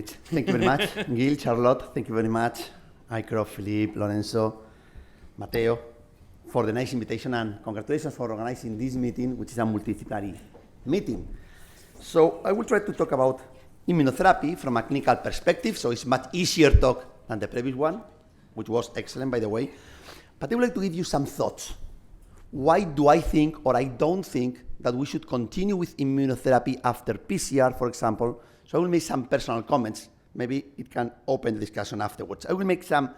speech. Thank you very much. Gil, Charlotte, thank you very much. Icro, Philippe, Lorenzo, Matteo, for the nice invitation, and congratulations for organizing this meeting, which is a multidisciplinary meeting. So I will try to talk about immunotherapy from a clinical perspective, so it's much easier talk than the previous one, which was excellent, by the way. But I would like to give you some thoughts. Why do I think, or I don't think, that we should continue with immunotherapy after PCR, for example? So I will make some personal comments. Maybe it can open the discussion afterwards. I will make some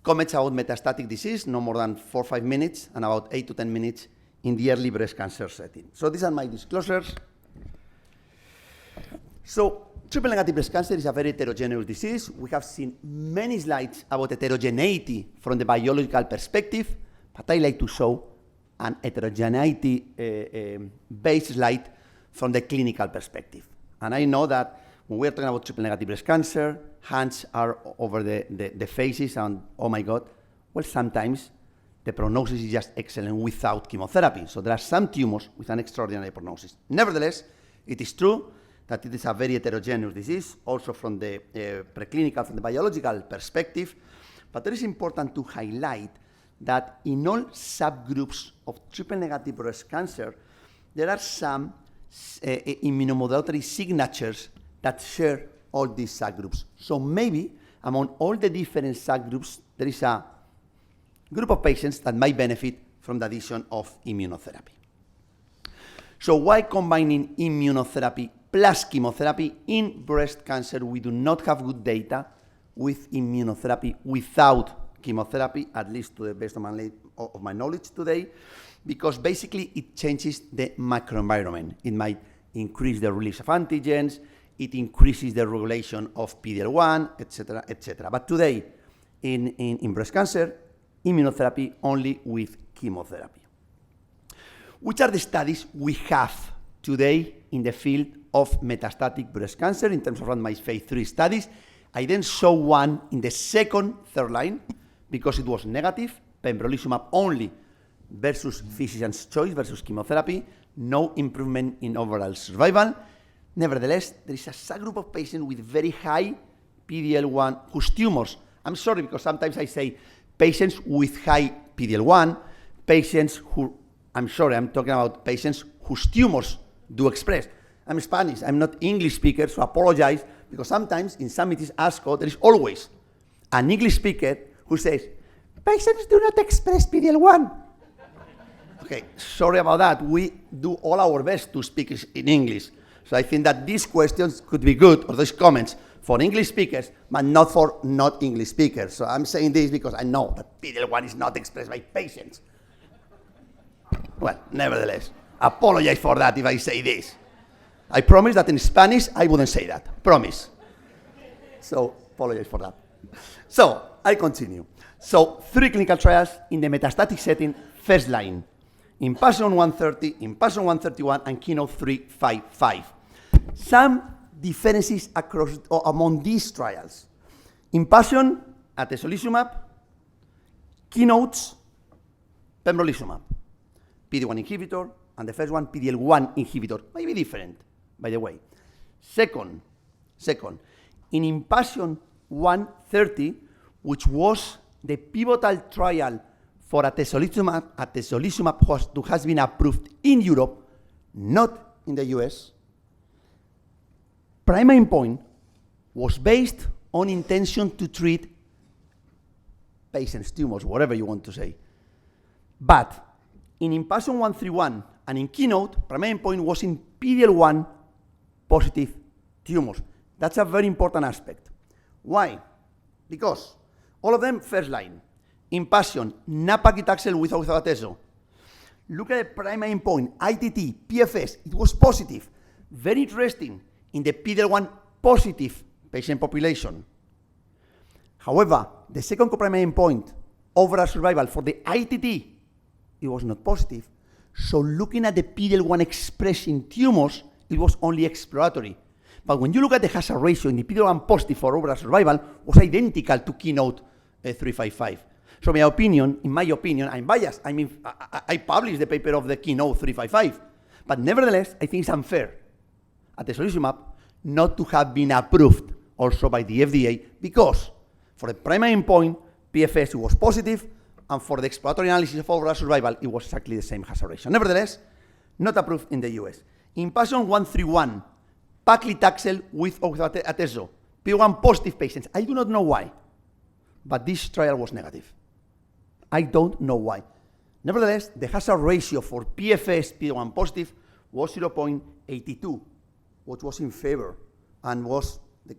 comments about metastatic disease, no more than 4 or 5 minutes, and about 8 to 10 minutes in the early breast cancer setting. So these are my disclosures. So triple-negative breast cancer is a very heterogeneous disease. We have seen many slides about heterogeneity from the biological perspective, but I like to show an heterogeneity-based slide from the clinical perspective. And I know that when we're talking about triple-negative breast cancer, hands are over the faces, and oh my God, well, sometimes the prognosis is just excellent without chemotherapy. So there are some tumors with an extraordinary prognosis. Nevertheless, it is true that it is a very heterogeneous disease, also from the preclinical, from the biological perspective. But it is important to highlight that in all subgroups of triple-negative breast cancer, there are some immunomodulatory signatures that share all these subgroups. So maybe among all the different subgroups, there is a group of patients that might benefit from the addition of immunotherapy. So why combining immunotherapy plus chemotherapy? In breast cancer, we do not have good data with immunotherapy without chemotherapy, at least to the best of my knowledge today, because basically it changes the microenvironment. It might increase the release of antigens, it increases the regulation of PD-L1, etc., etc. But today, in breast cancer, immunotherapy only with chemotherapy. Which are the studies we have today in the field of metastatic breast cancer in terms of randomized phase 3 studies? I then show one in the second, third line, because it was negative, pembrolizumab only versus physician's choice versus chemotherapy, no improvement in overall survival. Nevertheless, there is a subgroup of patients with very high PD-L1 whose tumors, I'm sorry because sometimes I say patients with high PD-L1, patients who, I'm sorry, I'm talking about patients whose tumors do express. I'm Spanish, I'm not English speaker, so apologize, because sometimes in some meetings ASCO, there is always an English speaker who says, patients do not express PD-L1. Okay, sorry about that. We do all our best to speak in English. So I think that these questions could be good, or these comments, for English speakers, but not for not English speakers. So I'm saying this because I know that PD-L1 is not expressed by patients. Well, nevertheless, apologize for that if I say this. I promise that in Spanish, I wouldn't say that. Promise. So, apologize for that. So, I continue. So, 3 clinical trials in the metastatic setting, first line. Impassion 130, Impassion 131, and Keynote 355. Some differences among these trials. Impassion, atezolizumab, Keynotes, pembrolizumab, PD-1 inhibitor, and the first one, PD-L1 inhibitor. Maybe different, by the way. Second, in Impassion 130, which was the pivotal trial for atezolizumab has been approved in Europe, not in the US. Primary endpoint was based on intention to treat patients' tumors, whatever you want to say. But in Impassion 131 and in Keynote, primary endpoint was in PD-L1 positive tumors. That's a very important aspect. Why? Because all of them first line. Impassion, nab-paclitaxel with or without atezo. Look at the primary endpoint, ITT, PFS, it was positive. Very interesting in the PD-L1 positive patient population. However, the second co-primary endpoint, overall survival for the ITT, it was not positive. So looking at the PD-L1 expressing tumors, it was only exploratory. But when you look at the hazard ratio in the PD-L1 positive for overall survival, was identical to Keynote 355. So in my opinion, I'm biased. I mean, I published the paper of the Keynote 355. But nevertheless, I think it's unfair, atezolizumab, not to have been approved also by the FDA, because for the primary endpoint, PFS was positive, and for the exploratory analysis of overall survival, it was exactly the same hazard ratio. Nevertheless, not approved in the US. In patient 131, paclitaxel with or without atezo, PD-1 positive patients. I do not know why, but this trial was negative. I don't know why. Nevertheless, the hazard ratio for PFS PD-1 positive was 0.82, which was in favor, and the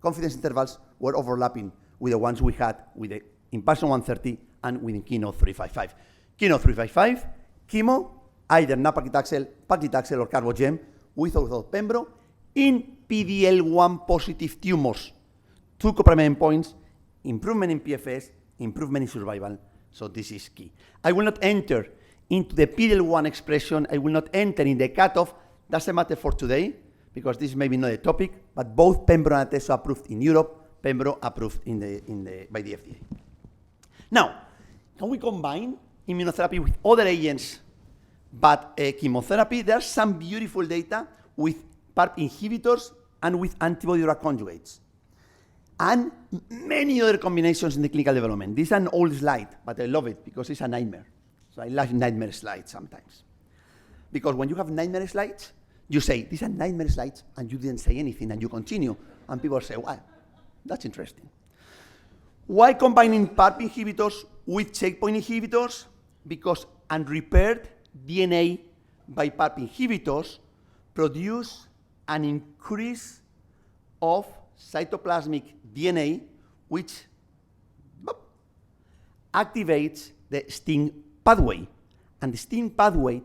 confidence intervals were overlapping with the ones we had with the Impassion 130 and with KEYNOTE-355. KEYNOTE-355, chemo, either nab-paclitaxel, paclitaxel, or carbogem, with or without pembro, in PD-L1 positive tumors. Two co-primary endpoints, improvement in PFS, improvement in survival. So this is key. I will not enter into the PD-L1 expression. I will not enter in the cutoff. Doesn't matter for today, because this is maybe not a topic, but both pembro and atezo approved in Europe, pembro approved by the FDA. Now, can we combine immunotherapy with other agents but chemotherapy? There's some beautiful data with PARP inhibitors and with antibody-drug conjugates, and many other combinations in the clinical development. This is an old slide, but I love it because it's a nightmare. So I like nightmare slides sometimes. Because when you have nightmare slides, you say, these are nightmare slides, and you didn't say anything, and you continue, and people say, wow, that's interesting. Why combining PARP inhibitors with checkpoint inhibitors? Because unrepaired DNA by PARP inhibitors produce an increase of cytoplasmic DNA, which activates the STING pathway. And the STING pathway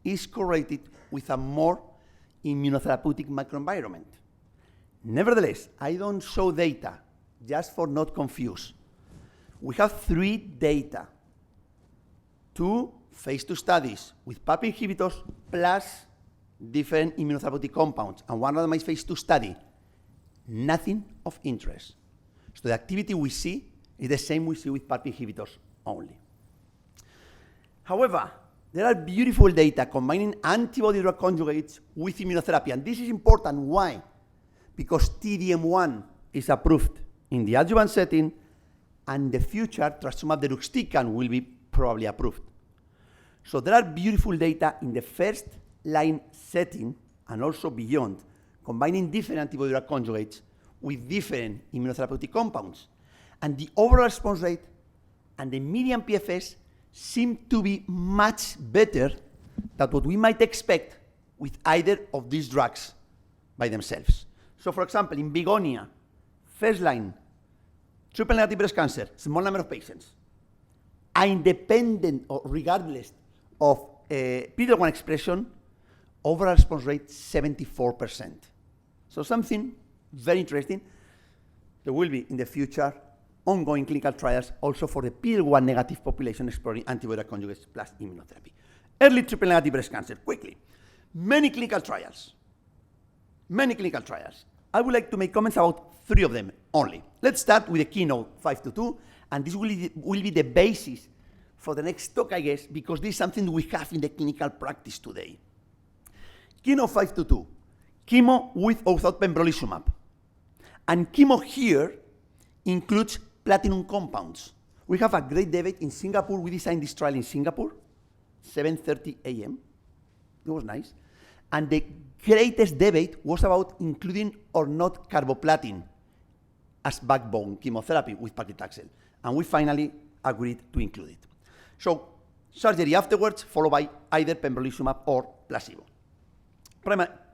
is correlated with a more immunotherapeutic microenvironment. Nevertheless, I don't show data just for not confuse. We have 3 data, 2 phase 2 studies with PARP inhibitors plus different immunotherapeutic compounds, and one randomized phase 2 study. Nothing of interest. So the activity we see is the same we see with PARP inhibitors only. However, there are beautiful data combining antibody-drug conjugates with immunotherapy, and this is important. Why? Because TDM1 is approved in the adjuvant setting, and the future trastuzumab deruxtecan will be probably approved. So there are beautiful data in the first-line setting and also beyond, combining different antibody-drug conjugates with different immunotherapeutic compounds. And the overall response rate and the median PFS seem to be much better than what we might expect with either of these drugs by themselves. So for example, in Begonia, first-line, triple-negative breast cancer, small number of patients, independent or regardless of PD-L1 expression, overall response rate 74%. So something very interesting. There will be in the future ongoing clinical trials also for the PD-L1 negative population exploring antibody conjugates plus immunotherapy. Early triple negative breast cancer, quickly. Many clinical trials. Many clinical trials. I would like to make comments about 3 of them only. Let's start with the KEYNOTE-522, and this will be the basis for the next talk, I guess, because this is something we have in the clinical practice today. KEYNOTE-522, chemo with or without pembrolizumab. And chemo here includes platinum compounds. We have a great debate in Singapore. We designed this trial in Singapore, 7:30 a.m. It was nice. And the greatest debate was about including or not carboplatin as backbone chemotherapy with paclitaxel. And we finally agreed to include it. So surgery afterwards, followed by either pembrolizumab or placebo.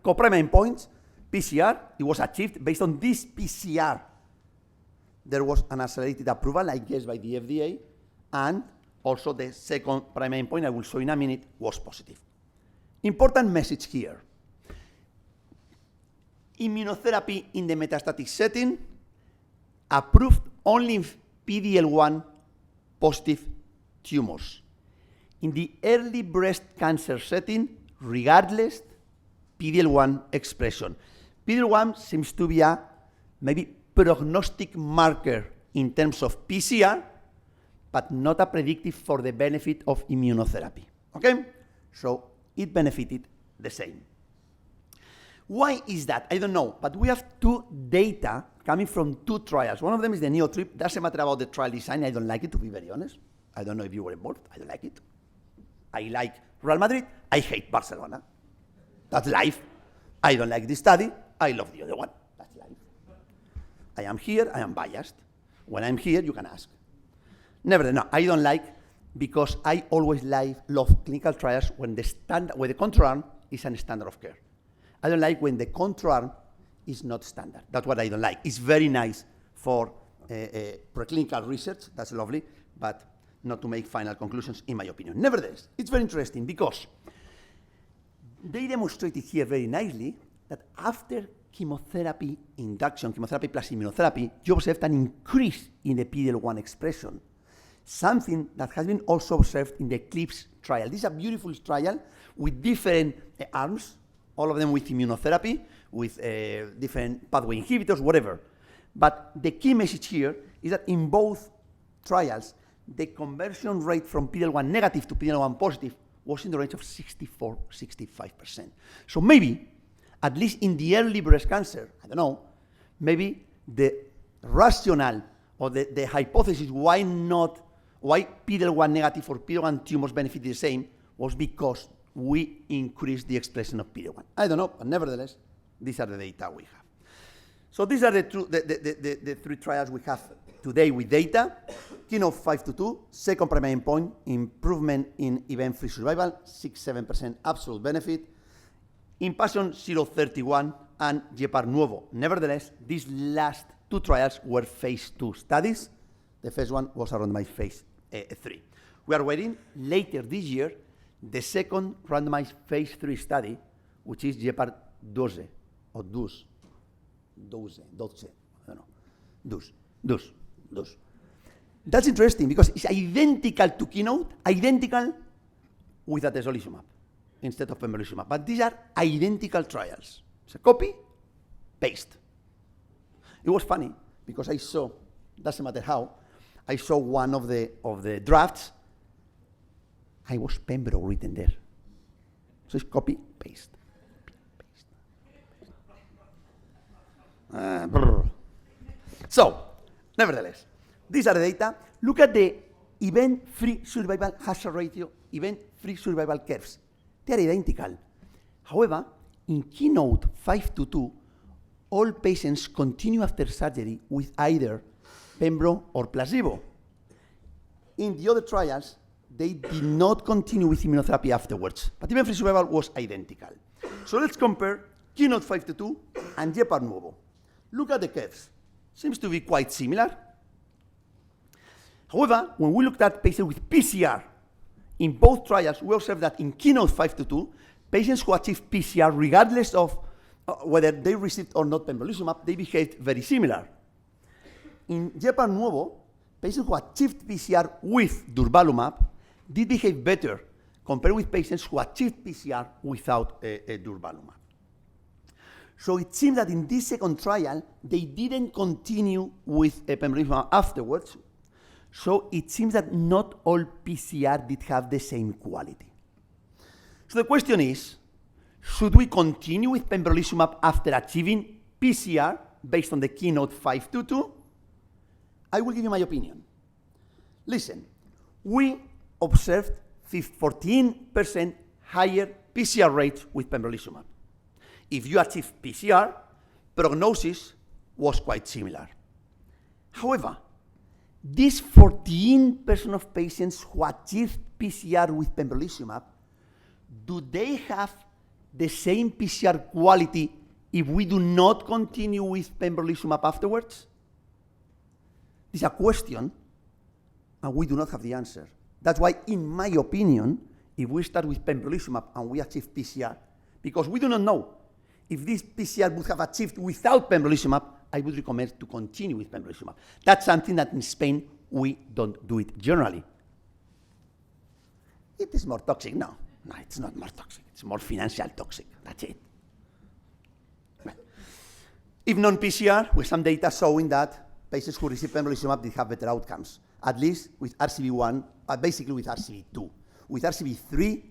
Co-primary endpoints, PCR, it was achieved based on this PCR. There was an accelerated approval, I guess, by the FDA, and also the second primary endpoint, I will show in a minute, was positive. Important message here. Immunotherapy in the metastatic setting, approved only in PD-L1 positive tumors. In the early breast cancer setting, regardless PD-L1 expression. PD-L1 seems to be a maybe prognostic marker in terms of PCR, but not a predictive for the benefit of immunotherapy. Okay? So it benefited the same. Why is that? I don't know, but we have two data coming from two trials. One of them is the NeoTrip. Doesn't matter about the trial design. I don't like it, to be very honest. I don't know if you were involved. I don't like it. I like Real Madrid. I hate Barcelona. That's life. I don't like this study. I love the other one. That's life. I am here. I am biased. When I'm here, you can ask. Nevertheless, no, I don't like, because I always love clinical trials when the control arm is a standard of care. I don't like when the control arm is not standard. That's what I don't like. It's very nice for preclinical research. That's lovely, but not to make final conclusions, in my opinion. Nevertheless, it's very interesting because they demonstrated here very nicely that after chemotherapy induction, chemotherapy plus immunotherapy, you observed an increase in the PD-L1 expression, something that has been also observed in the Eclipse trial. This is a beautiful trial with different arms, all of them with immunotherapy, with different pathway inhibitors, whatever. But the key message here is that in both trials, the conversion rate from PD-L1 negative to PD-L1 positive was in the range of 64-65%. So maybe, at least in the early breast cancer, I don't know, maybe the rationale or the hypothesis why PD-L1 negative or PD-L1 tumors benefit the same was because we increased the expression of PD-L1. I don't know, but nevertheless, these are the data we have. So these are the three trials we have today with data. KEYNOTE-522, second primary endpoint, improvement in event-free survival, 6-7% absolute benefit. Impassion 031 and Gepard Nuevo. Nevertheless, these last two trials were phase 2 studies. The first one was around my phase 3. We are waiting later this year the second randomized phase 3 study, which is Gepard 12 or 12, I don't know, 12. That's interesting because it's identical to Keynote, identical with atezolizumab instead of pembrolizumab. But these are identical trials. It's a copy, paste. It was funny because I saw, doesn't matter how, I saw one of the drafts. I was pembro written there. So it's copy, paste. So, nevertheless, these are the data. Look at the event-free survival hazard ratio, event-free survival curves. They are identical. However, in KEYNOTE-522, all patients continue after surgery with either pembro or placebo. In the other trials, they did not continue with immunotherapy afterwards, but event-free survival was identical. So let's compare KEYNOTE-522 and Gepard Nuevo. Look at the curves. Seems to be quite similar. However, when we looked at patients with PCR in both trials, we observed that in KEYNOTE-522, patients who achieved PCR, regardless of whether they received or not pembrolizumab, they behaved very similar. In Gepard Nuevo, patients who achieved PCR with durvalumab did behave better compared with patients who achieved PCR without durvalumab. So it seems that in this second trial, they didn't continue with pembrolizumab afterwards. So it seems that not all PCR did have the same quality. So the question is, should we continue with pembrolizumab after achieving PCR based on the KEYNOTE-522? I will give you my opinion. Listen, we observed 14% higher PCR rates with pembrolizumab. If you achieve PCR, prognosis was quite similar. However, these 14% of patients who achieved PCR with pembrolizumab, do they have the same PCR quality if we do not continue with pembrolizumab afterwards? This is a question, and we do not have the answer. That's why, in my opinion, if we start with pembrolizumab and we achieve PCR, because we do not know if this PCR would have achieved without pembrolizumab, I would recommend to continue with pembrolizumab. That's something that in Spain, we don't do it generally. It is more toxic. No, it's not more toxic. It's more financial toxic. That's it. Well, if non-PCR, with some data showing that patients who receive pembrolizumab did have better outcomes, at least with RCB1, basically with RCB2. With RCB3,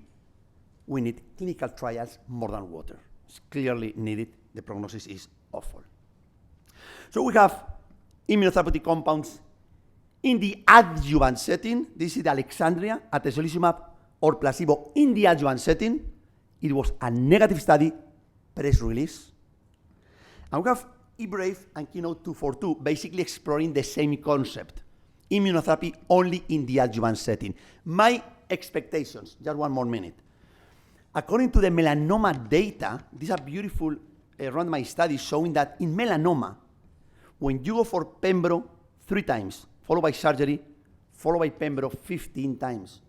we need clinical trials more than water. It's clearly needed. The prognosis is awful. So we have immunotherapeutic compounds in the adjuvant setting. This is the Alexandria, atezolizumab, or placebo in the adjuvant setting. It was a negative study, press release. And we have eBrave and Keynote 242 basically exploring the same concept. Immunotherapy only in the adjuvant setting. My expectations, just one more minute. According to the melanoma data, these are beautiful randomized studies showing that in melanoma, when you go for pembro 3 times, followed by surgery, followed by pembro 15 times,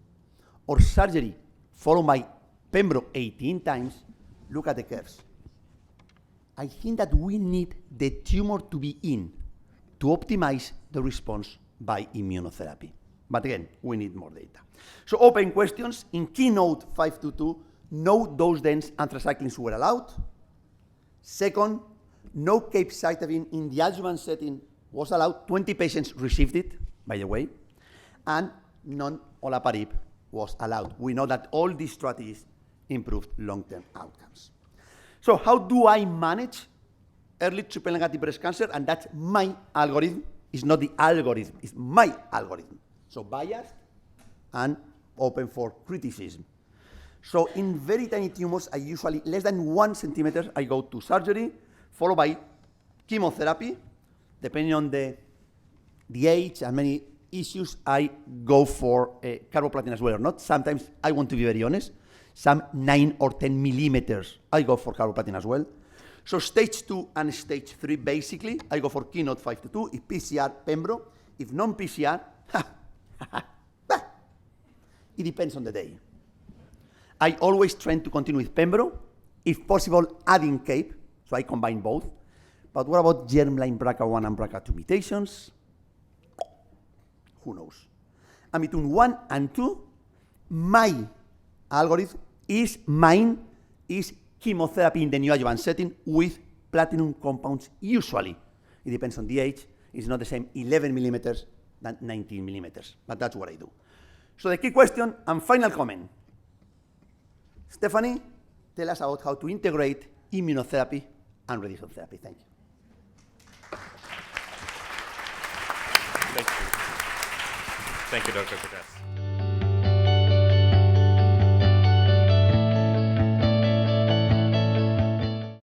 or surgery followed by pembro 18 times, look at the curves. I think that we need the tumor to be in to optimize the response by immunotherapy. But again, we need more data. So open questions. In Keynote 522, no dose-dense anthracyclines were allowed. Second, no capecitabine in the adjuvant setting was allowed. 20 patients received it, by the way. And non-olaparib was allowed. We know that all these strategies improved long-term outcomes. So how do I manage early triple-negative breast cancer? And that's my algorithm. It's not the algorithm. It's my algorithm. So biased and open for criticism. So in very tiny tumors, I usually, less than 1 centimeter, I go to surgery, followed by chemotherapy. Depending on the age and many issues, I go for carboplatin as well or not. Sometimes, I want to be very honest, some 9 or 10 millimeters, I go for carboplatin as well. So stage 2 and stage 3, basically, I go for Keynote 522. If PCR, pembro. If non-PCR, it depends on the day. I always try to continue with pembro, if possible, adding cape, so I combine both. But what about germline BRCA1 and BRCA2 mutations? Who knows? And between 1 and 2, my algorithm is chemotherapy in the neoadjuvant setting with platinum compounds usually. It depends on the age. It's not the same 11 millimeters than 19 millimeters, but that's what I do. So the key question and final comment. Stephanie, tell us about how to integrate immunotherapy and radiation therapy. Thank you. Thank you. Thank you, Dr. Cortes.